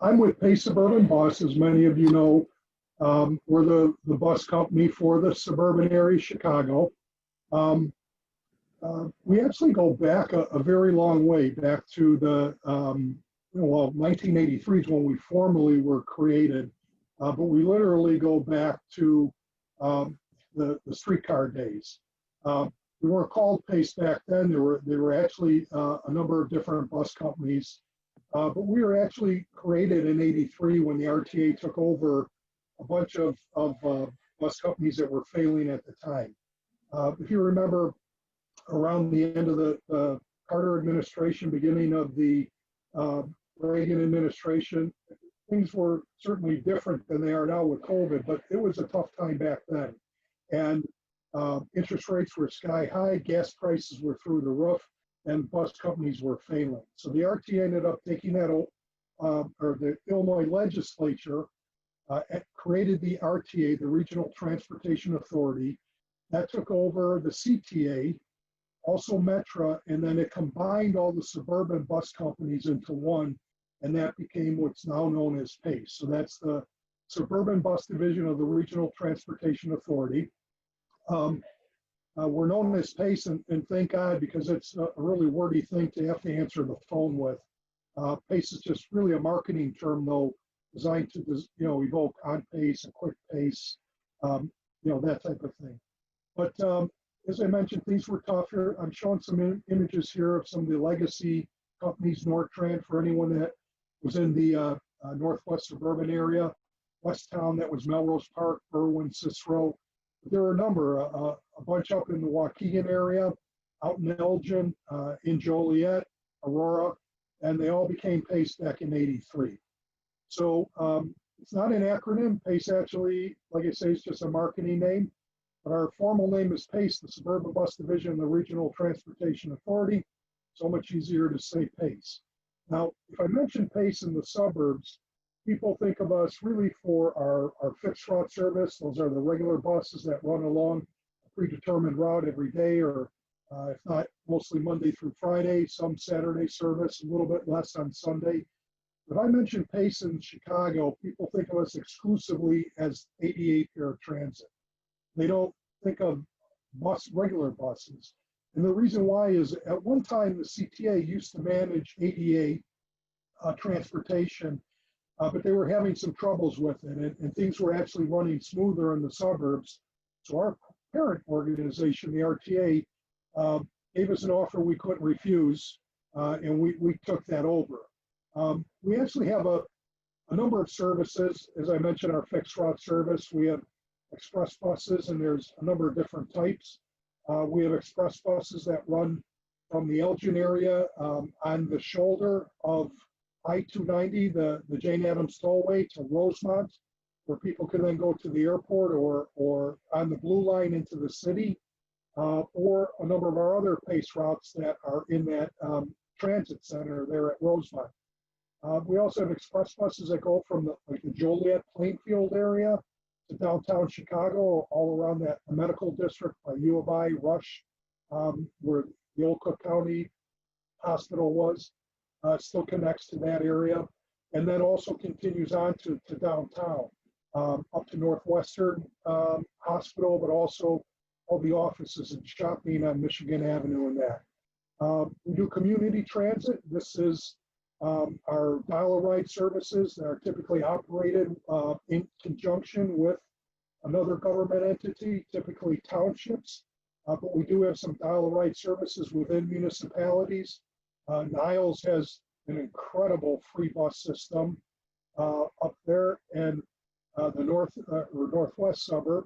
I'm with Pace Suburban Bus, as many of you know. We're the bus company for the suburban area of Chicago. We actually go back a very long way, back to the, well, 1983 is when we formally were created, but we literally go back to the streetcar days. We weren't called Pace back then. There were actually a number of different bus companies, but we were actually created in '83 when the RTA took over a bunch of bus companies that were failing at the time. If you remember, around the end of the Carter administration, beginning of the Reagan administration, things were certainly different than they are now with COVID, but it was a tough time back then. And interest rates were sky high, gas prices were through the roof, and bus companies were failing. So the RTA ended up taking that, or the Illinois legislature created the RTA, the Regional Transportation Authority, that took over the CTA, also Metra, and then it combined all the suburban bus companies into one, and that became what's now known as PACE. So that's the Suburban Bus Division of the Regional Transportation Authority. We're known as PACE, and thank God, because it's a really wordy thing to have to answer the phone with. PACE is just really a marketing term, though, designed to evoke on pace, a quick pace, that type of thing. But as I mentioned, things were tough here. I'm showing some images here of some of the legacy companies, Nortran, for anyone that was in the Northwest suburban area. Westtown, that was Melrose Park, Berwyn, Cicero. There were a number, a bunch up in the Waukegan area, out in Elgin, in Joliet, Aurora, and they all became PACE back in '83. So it's not an acronym. PACE actually, like I say, is just a marketing name. But our formal name is PACE, the Suburban Bus Division of the Regional Transportation Authority. So much easier to say PACE. Now, if I mention PACE in the suburbs, people think of us really for our fixed route service. Those are the regular buses that run along a predetermined route every day, or if not, mostly Monday through Friday, some Saturday service, a little bit less on Sunday. If I mention PACE in Chicago, people think of us exclusively as 88 Paratransit. They don't think of regular buses. And the reason why is at one time the CTA used to manage ADA transportation, but they were having some troubles with it, and things were actually running smoother in the suburbs. So our parent organization, the RTA, gave us an offer we couldn't refuse, and we took that over. We actually have a number of services. As I mentioned, our fixed route service, we have express buses, and there's a number of different types. We have express buses that run from the Elgin area on the shoulder of I-290, the Jane Addams Tollway, to Rosemont, where people can then go to the airport or on the Blue Line into the city, or a number of our other PACE routes that are in that transit center there at Rosemont. We also have express buses that go from the Joliet Plainfield area to downtown Chicago, all around that medical district by U of I, Rush, where the old Cook County Hospital was, still connects to that area. And then also continues on to downtown, up to Northwestern Hospital, but also all the offices and shopping on Michigan Avenue and that. We do community transit. This is our dial-a-ride services that are typically operated in conjunction with another government entity, typically townships, but we do have some dial-a-ride services within municipalities. Niles has an incredible free bus system up there in the north or northwest suburb.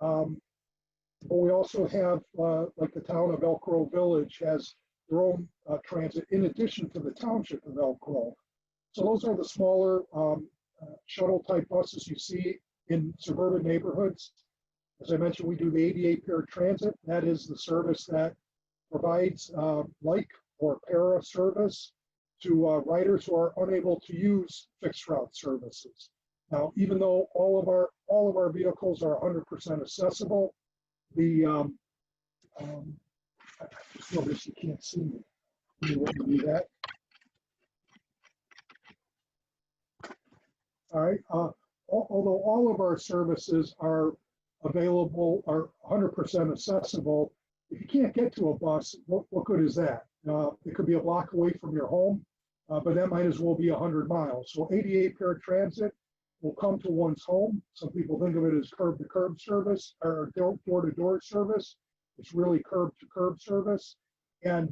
But we also have, like the town of Elk Grove Village has their own transit in addition to the township of Elk Grove. So those are the smaller shuttle type buses you see in suburban neighborhoods. As I mentioned, we do the 88 Paratransit. That is the service that provides like or para service to riders who are unable to use fixed route services. Now, even though all of our vehicles are 100% accessible, the I just noticed you can't see me. You want to do that? All right. Although all of our services are available, are 100% accessible, if you can't get to a bus, what good is that? It could be a block away from your home, but that might as well be 100 miles. So 88 paratransit will come to one's home. Some people think of it as curb to curb service or door to door service. It's really curb to curb service, and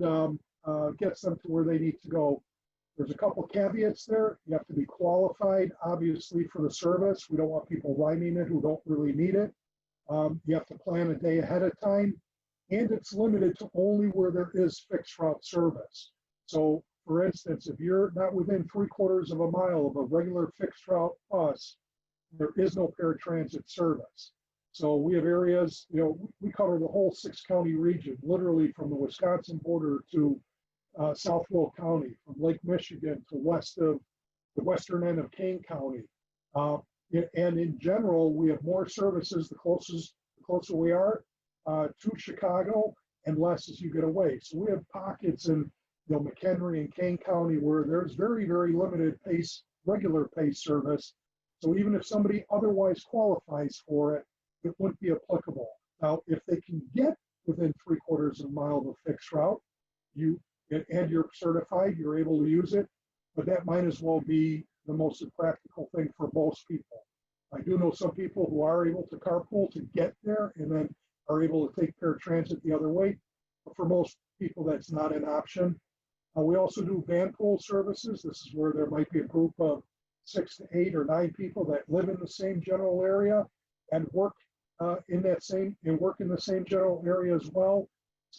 gets them to where they need to go. There's a couple caveats there. You have to be qualified, obviously, for the service. We don't want people riding it who don't really need it. You have to plan a day ahead of time, and it's limited to only where there is fixed route service. So, for instance, if you're not within 3/4 of a mile of a regular fixed route bus, there is no paratransit service. So we have areas, we cover the whole 6-county region, literally from the Wisconsin border to South Will County, from Lake Michigan to west of the western end of Kane County. And in general, we have more services the closer we are to Chicago, and less as you get away. So we have pockets in McHenry and Kane County where there's very, very limited regular pace service. So even if somebody otherwise qualifies for it, it wouldn't be applicable. Now, if they can get within 3/4 of a mile of a fixed route, and you're certified, you're able to use it, but that might as well be the most practical thing for most people. I do know some people who are able to carpool to get there and then are able to take paratransit the other way. But for most people, that's not an option. We also do van pool services. This is where there might be a group of 6 to 8 or 9 people that live in the same general area and work in the same general area as well,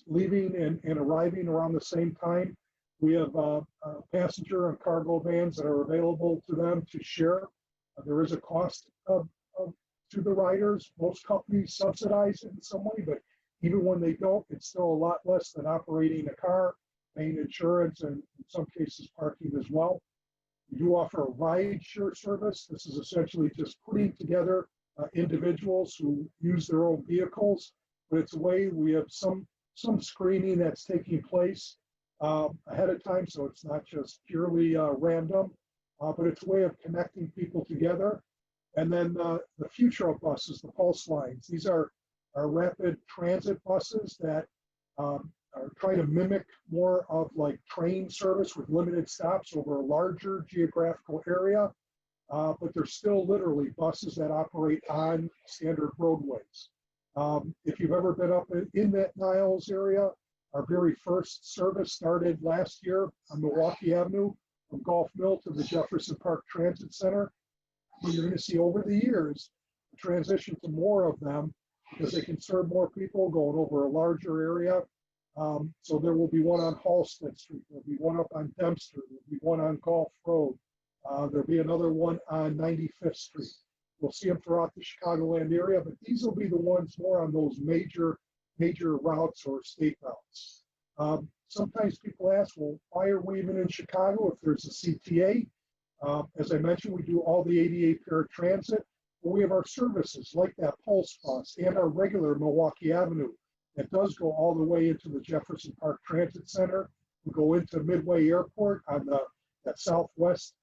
leaving and arriving around the same time. We have passenger and cargo vans that are available to them to share. There is a cost to the riders. Most companies subsidize it in some way, but even when they don't, it's still a lot less than operating a car, paying insurance, and in some cases parking as well. We do offer a ride share service. This is essentially just putting together individuals who use their own vehicles, but it's a way we have some screening that's taking place ahead of time, so it's not just purely random, but it's a way of connecting people together. And then the future of buses, the pulse lines. These are rapid transit buses that are trying to mimic more of like train service with limited stops over a larger geographical area, but they're still literally buses that operate on standard roadways. If you've ever been up in that Niles area, our very first service started last year on Milwaukee Avenue from Gulf Mill to the Jefferson Park Transit Center. You're going to see over the years a transition to more of them because they can serve more people going over a larger area. So there will be one on Halsted Street, there'll be one up on Dempster, there'll be one on Gulf Road, there'll be another one on 95th Street. We'll see them throughout the Chicagoland area, but these will be the ones more on those major routes or state routes. Sometimes people ask, well, why are we even in Chicago if there's a CTA? As I mentioned, we do all the 88 paratransit, but we have our services like that Pulse bus and our regular Milwaukee Avenue that does go all the way into the Jefferson Park Transit Center. We go into Midway Airport on that southwest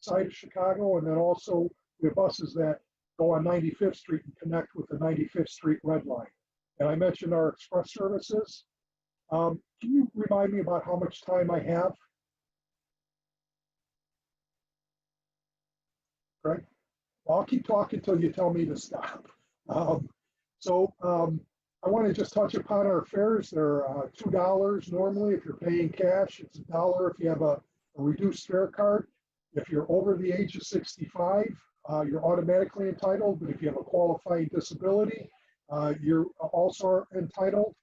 side of Chicago, and then also we have buses that go on 95th Street and connect with the 95th Street Red Line. And I mentioned our express services. Can you remind me about how much time I have? Right? Well, I'll keep talking until you tell me to stop. I want to just touch upon our fares. They're $2 normally if you're paying cash. It's $1 if you have a reduced fare card. If you're over the age of 65, you're automatically entitled, but if you have a qualifying disability, you're also entitled.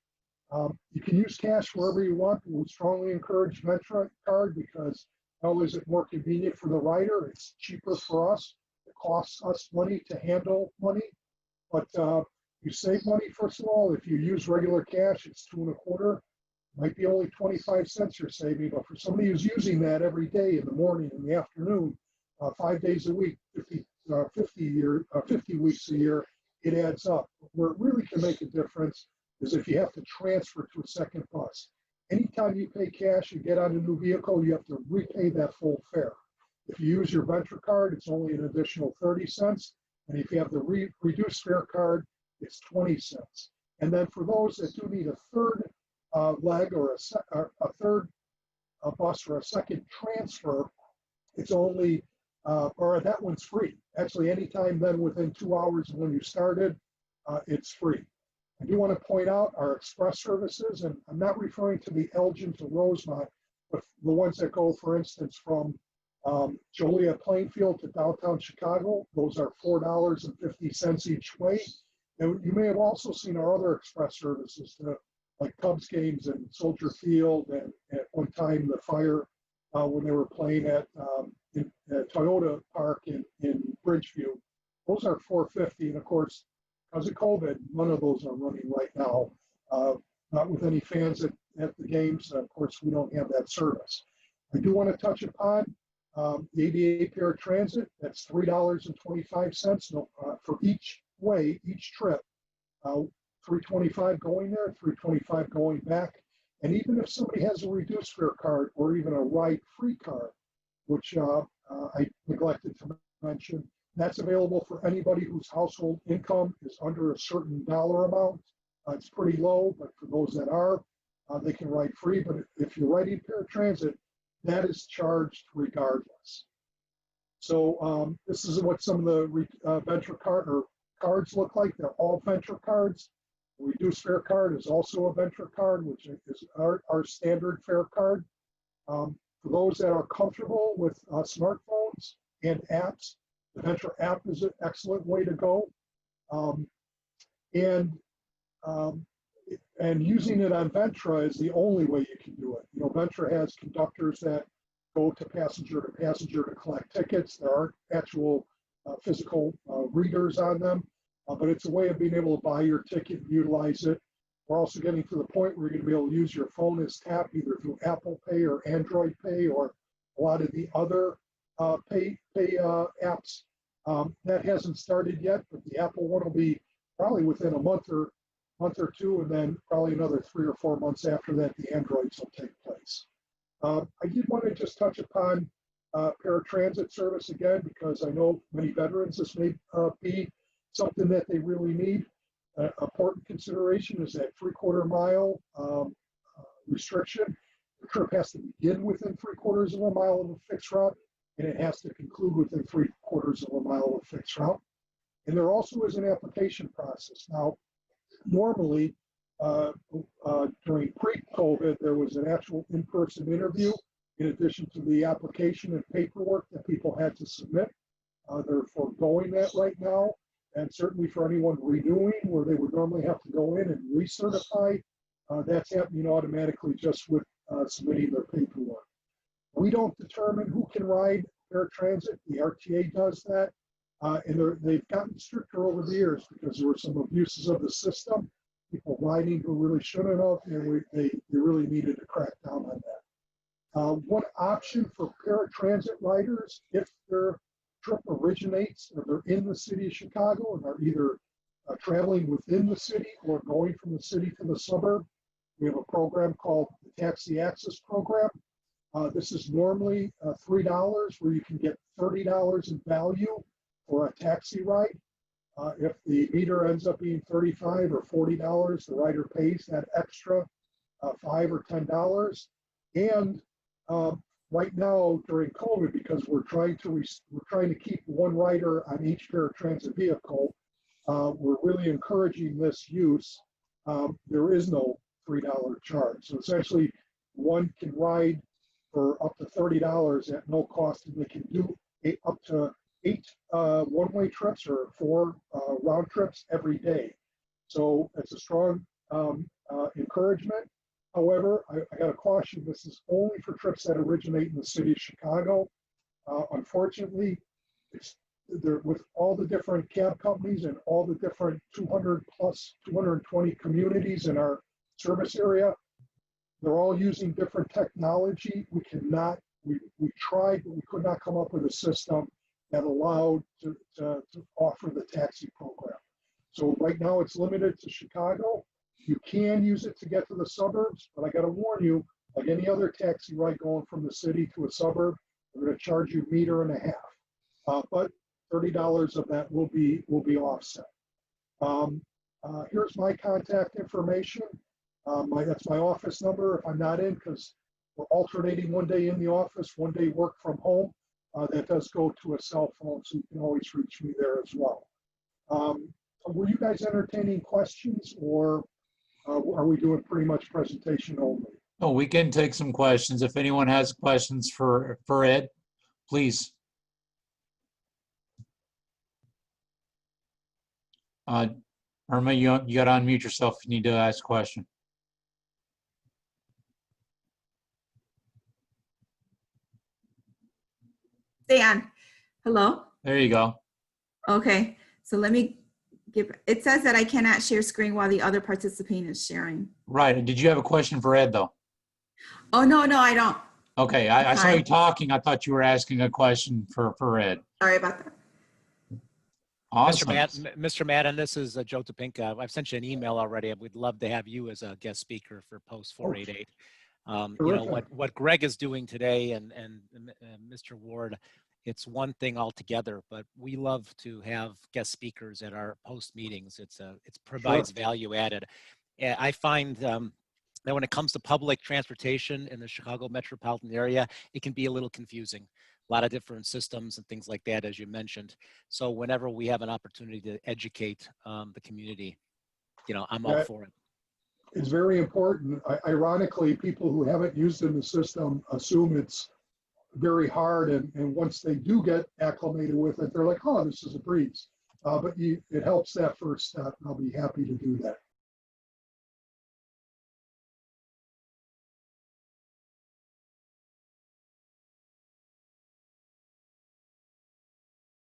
You can use cash wherever you want. We strongly encourage Ventra card because not only is it more convenient for the rider, it's cheaper for us. It costs us money to handle money, but you save money. First of all, if you use regular cash, it's 2 1/4. Might be only 25 cents you're saving, but for somebody who's using that every day in the morning and the afternoon, 5 days a week, 50 weeks a year, it adds up. Where it really can make a difference is if you have to transfer to a second bus. Anytime you pay cash and get on a new vehicle, you have to repay that full fare. If you use your Venture card, it's only an additional 30 cents. And if you have the reduced fare card, it's 20 cents. And then for those that do need a third leg or a third bus or a second transfer, it's only, or that one's free. Actually, anytime then within 2 hours of when you started, it's free. I do want to point out our express services, and I'm not referring to the Elgin to Rosemont, but the ones that go, for instance, from Joliet Plainfield to downtown Chicago. Those are $4.50 each way. And you may have also seen our other express services to like Cubs games and Soldier Field, and at one time the Fire when they were playing at Toyota Park in Bridgeview. Those are $4.50, and of course, because of COVID, none of those are running right now. Not with any fans at the games. Of course, we don't have that service. I do want to touch upon the ADA Paratransit. That's $3.25 for each way, each trip. $3.25 going there, $3.25 going back. And even if somebody has a reduced fare card or even a ride-free card, which I neglected to mention, that's available for anybody whose household income is under a certain dollar amount. It's pretty low, but for those that are, they can ride free. But if you're riding paratransit, that is charged regardless. So this is what some of the Venture card or cards look like. They're all Venture cards. The reduced fare card is also a Venture card, which is our standard fare card. For those that are comfortable with smartphones and apps, the Venture app is an excellent way to go. And using it on Ventra is the only way you can do it. You know, Ventra has conductors that go to passenger to collect tickets. There aren't actual physical readers on them, but it's a way of being able to buy your ticket and utilize it. We're also getting to the point where you're going to be able to use your phone as tap, either through Apple Pay or Android Pay or a lot of the other pay apps. That hasn't started yet, but the Apple one will be probably within a month or two, and then probably another 3 or 4 months after that, the Androids will take place. I did want to just touch upon paratransit service again, because I know many veterans, this may be something that they really need. Important consideration is that 3/4 mile restriction. The trip has to begin within 3/4 of a mile of a fixed route, and it has to conclude within 3/4 of a mile of a fixed route. And there also is an application process. Now, normally, during pre-COVID, there was an actual in-person interview in addition to the application and paperwork that people had to submit. They're foregoing that right now. And certainly for anyone renewing, where they would normally have to go in and recertify, that's happening automatically just with submitting their paperwork. We don't determine who can ride paratransit. The RTA does that. And they've gotten stricter over the years because there were some abuses of the system, people riding who really shouldn't have, and they really needed to crack down on that. One option for paratransit riders, if their trip originates or they're in the city of Chicago and are either traveling within the city or going from the city to the suburb, we have a program called the Taxi Access Program. This is normally $3, where you can get $30 in value for a taxi ride. If the meter ends up being $35 or $40, the rider pays that extra $5 or $10. And right now during COVID, because we're trying to keep one rider on each paratransit vehicle, we're really encouraging this use. There is no $3 charge. So essentially, one can ride for up to $30 at no cost, and they can do up to 8 one-way trips or 4 round trips every day. So it's a strong encouragement. However, I got to caution, this is only for trips that originate in the city of Chicago. Unfortunately, with all the different cab companies and all the different 220 communities in our service area, they're all using different technology. We tried, but we could not come up with a system that allowed to offer the taxi program. So right now it's limited to Chicago. You can use it to get to the suburbs, but I got to warn you, like any other taxi ride going from the city to a suburb, We're going to charge you meter and a half, but $30 of that will be offset. Here's my contact information. That's my office number if I'm not in, because we're alternating one day in the office, one day work from home. That does go to a cell phone, so you can always reach me there as well. Were you guys entertaining questions, or are we doing pretty much presentation only? Oh, we can take some questions. If anyone has questions for Ed, please. Irma, you got to unmute yourself if you need to ask a question. Stay on. Hello? There you go. Okay, so let me give, it says that I cannot share screen while the other participant is sharing. Right. Did you have a question for Ed, though? Oh, no, I don't. Okay, I saw Sorry. you talking. I thought you were asking a question for Ed. Sorry about that. Awesome. Mr. Madden, this is Joe Topinka. I've sent you an email already. We'd love to have you as a guest speaker for Post 488. You know, what Greg is doing today and Mr. Ward, it's one thing altogether, but we love to have guest speakers at our post meetings. It provides value added. I find that when it comes to public transportation in the Chicago metropolitan area, it can be a little confusing. A lot of different systems and things like that, as you mentioned. So whenever we have an opportunity to educate the community, you know, I'm all for it. It's very important. Ironically, people who haven't used in the system assume it's very hard, and once they do get acclimated with it, they're like, oh, this is a breeze. But it helps that first step, and I'll be happy to do that.